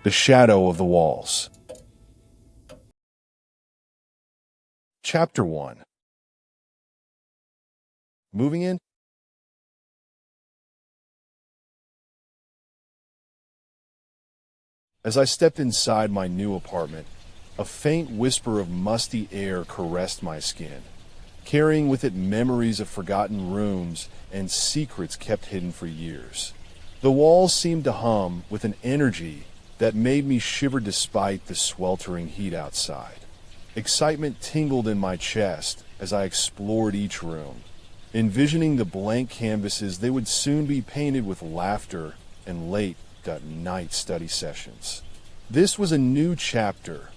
The shadow of the walls. Chapter 1. Moving in? As I stepped inside my new apartment, a faint whisper of musty air caressed my skin, carrying with it memories of forgotten rooms and secrets kept hidden for years. The walls seemed to hum with an energy that made me shiver despite the sweltering heat outside. Excitement tingled in my chest as I explored each room, envisioning the blank canvases they would soon be painted with laughter and late-night study sessions. This was a new chapter,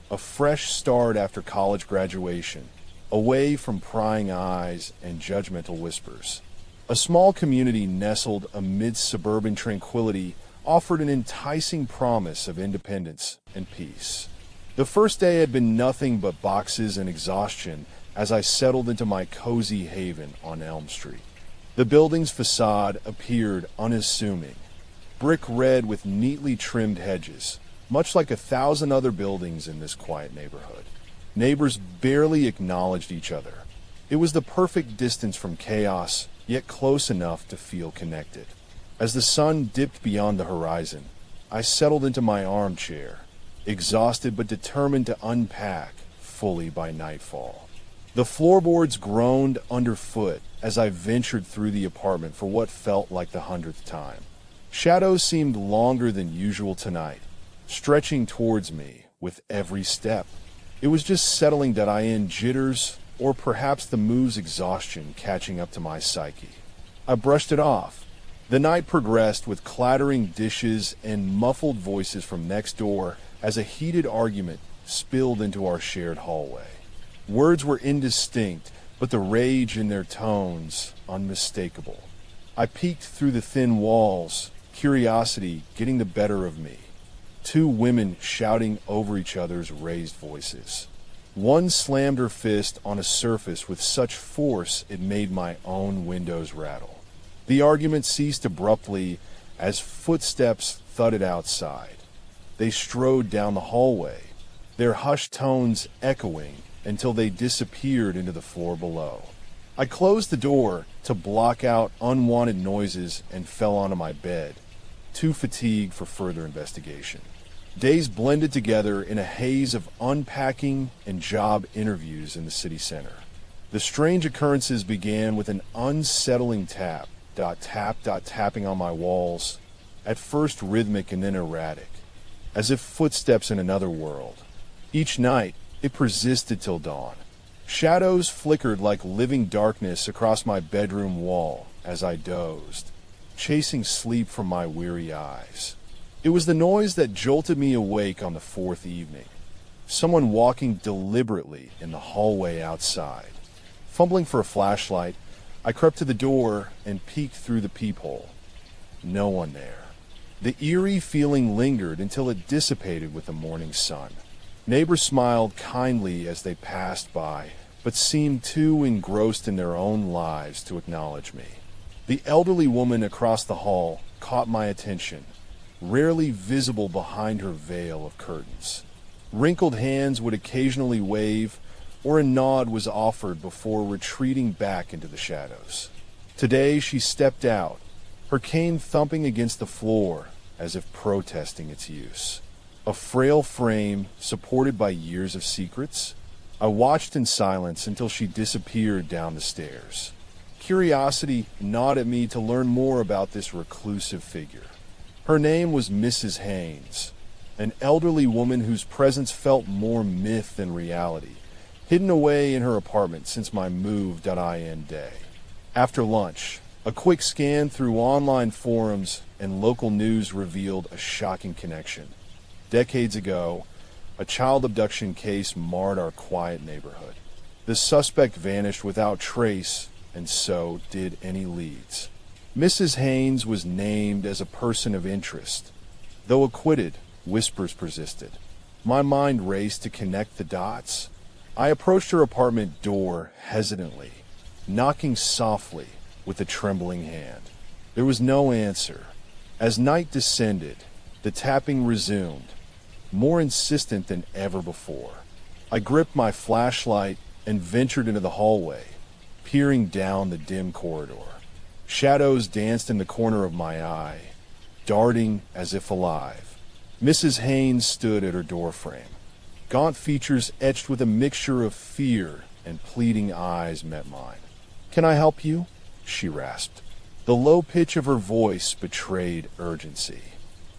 a fresh start after college graduation, away from prying eyes and judgmental whispers. A small community nestled amidst suburban tranquility offered an enticing promise of independence and peace. The first day had been nothing but boxes and exhaustion as I settled into my cozy haven on Elm Street. The building's facade appeared unassuming, brick red with neatly trimmed hedges, much like 1,000 other buildings in this quiet neighborhood. Neighbors barely acknowledged each other. It was the perfect distance from chaos, yet close enough to feel connected. As the sun dipped beyond the horizon, I settled into my armchair, exhausted but determined to unpack fully by nightfall. The floorboards groaned underfoot as I ventured through the apartment for what felt like the 100th time. Shadows seemed longer than usual tonight, stretching towards me with every step. It was just settling that I in jitters, or perhaps the move's exhaustion catching up to my psyche. I brushed it off. The night progressed with clattering dishes and muffled voices from next door as a heated argument spilled into our shared hallway. Words were indistinct, but the rage in their tones unmistakable. I peeked through the thin walls, curiosity getting the better of me. Two women shouting over each other's raised voices. One slammed her fist on a surface with such force it made my own windows rattle. The argument ceased abruptly as footsteps thudded outside. They strode down the hallway, their hushed tones echoing until they disappeared into the floor below. I closed the door to block out unwanted noises and fell onto my bed, too fatigued for further investigation. Days blended together in a haze of unpacking and job interviews in the city center. The strange occurrences began with an unsettling tapping on my walls, at first rhythmic and then erratic, as if footsteps in another world. Each night, it persisted till dawn. Shadows flickered like living darkness across my bedroom wall as I dozed, chasing sleep from my weary eyes. It was the noise that jolted me awake on the fourth evening. Someone walking deliberately in the hallway outside. Fumbling for a flashlight, I crept to the door and peeked through the peephole. No one there. The eerie feeling lingered until it dissipated with the morning sun. Neighbors smiled kindly as they passed by, but seemed too engrossed in their own lives to acknowledge me. The elderly woman across the hall caught my attention, rarely visible behind her veil of curtains. Wrinkled hands would occasionally wave, or a nod was offered before retreating back into the shadows. Today she stepped out, her cane thumping against the floor as if protesting its use. A frail frame supported by years of secrets. I watched in silence until she disappeared down the stairs. Curiosity gnawed at me to learn more about this reclusive figure. Her name was Mrs. Haynes, an elderly woman whose presence felt more myth than reality, hidden away in her apartment since my move.in day. After lunch, a quick scan through online forums and local news revealed a shocking connection. Decades ago, a child abduction case marred our quiet neighborhood. The suspect vanished without trace, and so did any leads. Mrs. Haynes was named as a person of interest. Though acquitted, whispers persisted. My mind raced to connect the dots. I approached her apartment door hesitantly, knocking softly with a trembling hand. There was no answer. As night descended, The tapping resumed, more insistent than ever before. I gripped my flashlight and ventured into the hallway, peering down the dim corridor. Shadows danced in the corner of my eye, darting as if alive. Mrs. Haynes stood at her doorframe. Gaunt features etched with a mixture of fear and pleading eyes met mine. "Can I help you?" she rasped. The low pitch of her voice betrayed urgency.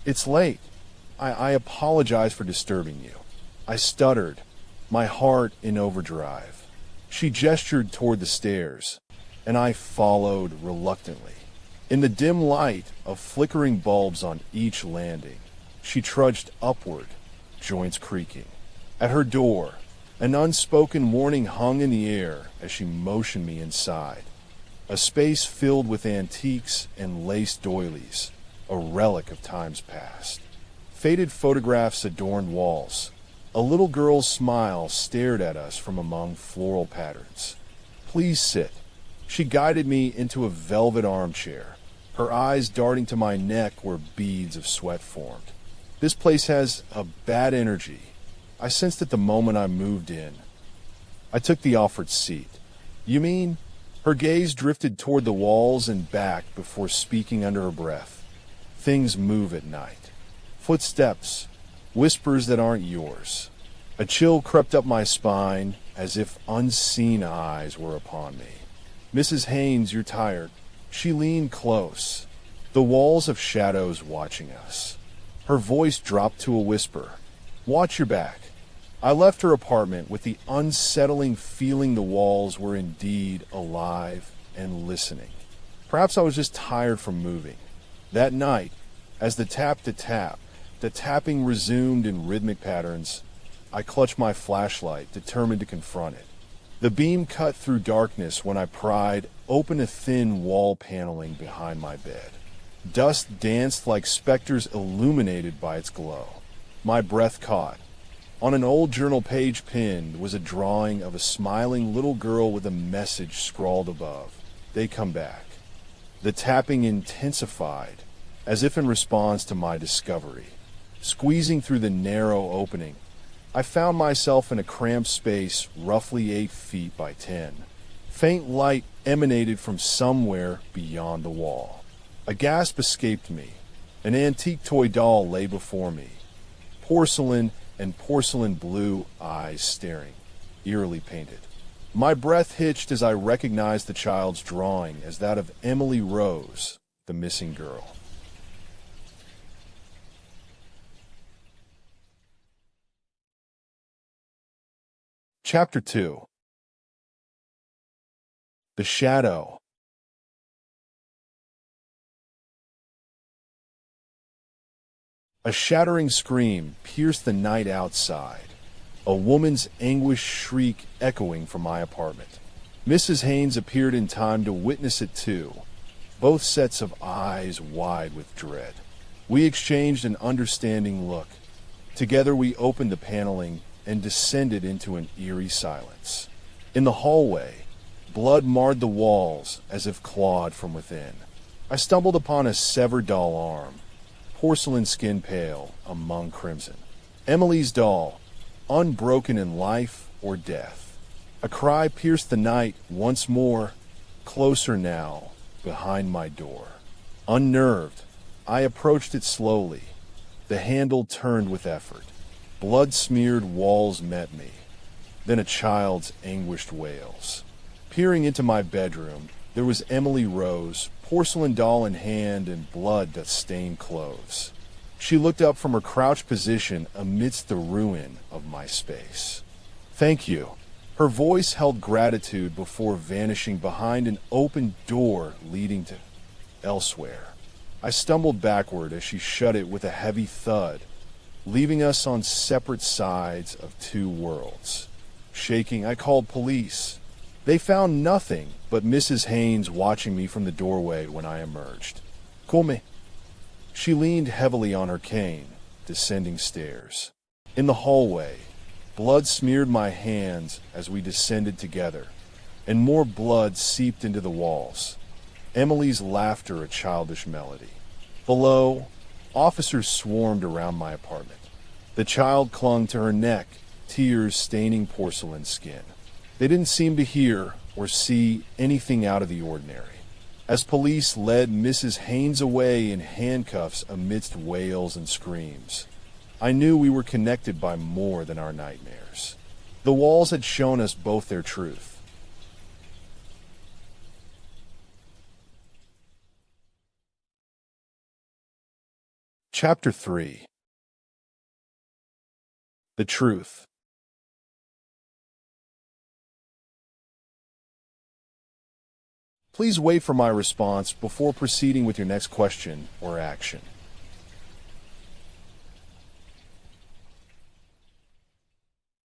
"It's late. I apologize for disturbing you." I stuttered, my heart in overdrive. She gestured toward the stairs, and I followed reluctantly. In the dim light of flickering bulbs on each landing, she trudged upward, joints creaking. At her door, an unspoken warning hung in the air as she motioned me inside. A space filled with antiques and lace doilies, a relic of times past. Faded photographs adorned walls. A little girl's smile stared at us from among floral patterns. "Please sit." She guided me into a velvet armchair, her eyes darting to my neck where beads of sweat formed. "This place has a bad energy. I sensed it the moment I moved in." I took the offered seat. "You mean?" Her gaze drifted toward the walls and back before speaking under her breath. "Things move at night. Footsteps, whispers that aren't yours." A chill crept up my spine as if unseen eyes were upon me. "Mrs. Haynes, you're tired." She leaned close, the walls of shadows watching us. Her voice dropped to a whisper. "Watch your back." I left her apartment with the unsettling feeling the walls were indeed alive and listening. Perhaps I was just tired from moving. That night, as the tapping resumed in rhythmic patterns, I clutched my flashlight, determined to confront it. The beam cut through darkness when I pried open a thin wall paneling behind my bed. Dust danced like specters illuminated by its glow. My breath caught. On an old journal page pinned was a drawing of a smiling little girl with a message scrawled above. "They come back." The tapping intensified, as if in response to my discovery. Squeezing through the narrow opening, I found myself in a cramped space roughly 8 feet by 10. Faint light emanated from somewhere beyond the wall. A gasp escaped me. An antique toy doll lay before me, porcelain and porcelain blue eyes staring, eerily painted. My breath hitched as I recognized the child's drawing as that of Emily Rose, the missing girl. Chapter 2. The Shadow. A shattering scream pierced the night outside, a woman's anguished shriek echoing from my apartment. Mrs. Haynes appeared in time to witness it too, both sets of eyes wide with dread. We exchanged an understanding look. Together we opened the paneling and descended into an eerie silence. In the hallway, blood marred the walls as if clawed from within. I stumbled upon a severed doll arm, porcelain skin pale among crimson. Emily's doll, unbroken in life or death. A cry pierced the night once more, closer now, behind my door. Unnerved, I approached it slowly. The handle turned with effort. Blood-smeared walls met me, then a child's anguished wails. Peering into my bedroom, there was Emily Rose, porcelain doll in hand and blood that stained clothes. She looked up from her crouched position amidst the ruin of my space. "Thank you." Her voice held gratitude before vanishing behind an open door leading to elsewhere. I stumbled backward as she shut it with a heavy thud, leaving us on separate sides of two worlds. Shaking, I called police. They found nothing but Mrs. Haynes watching me from the doorway when I emerged. "Come." She leaned heavily on her cane, descending stairs. In the hallway, blood smeared my hands as we descended together, and more blood seeped into the walls. Emily's laughter a childish melody. Below, Officers swarmed around my apartment. The child clung to her neck, tears staining porcelain skin. They didn't seem to hear or see anything out of the ordinary. As police led Mrs. Haynes away in handcuffs amidst wails and screams, I knew we were connected by more than our nightmares. The walls had shown us both their truth. Chapter 3. The Truth. Please wait for my response before proceeding with your next question or action.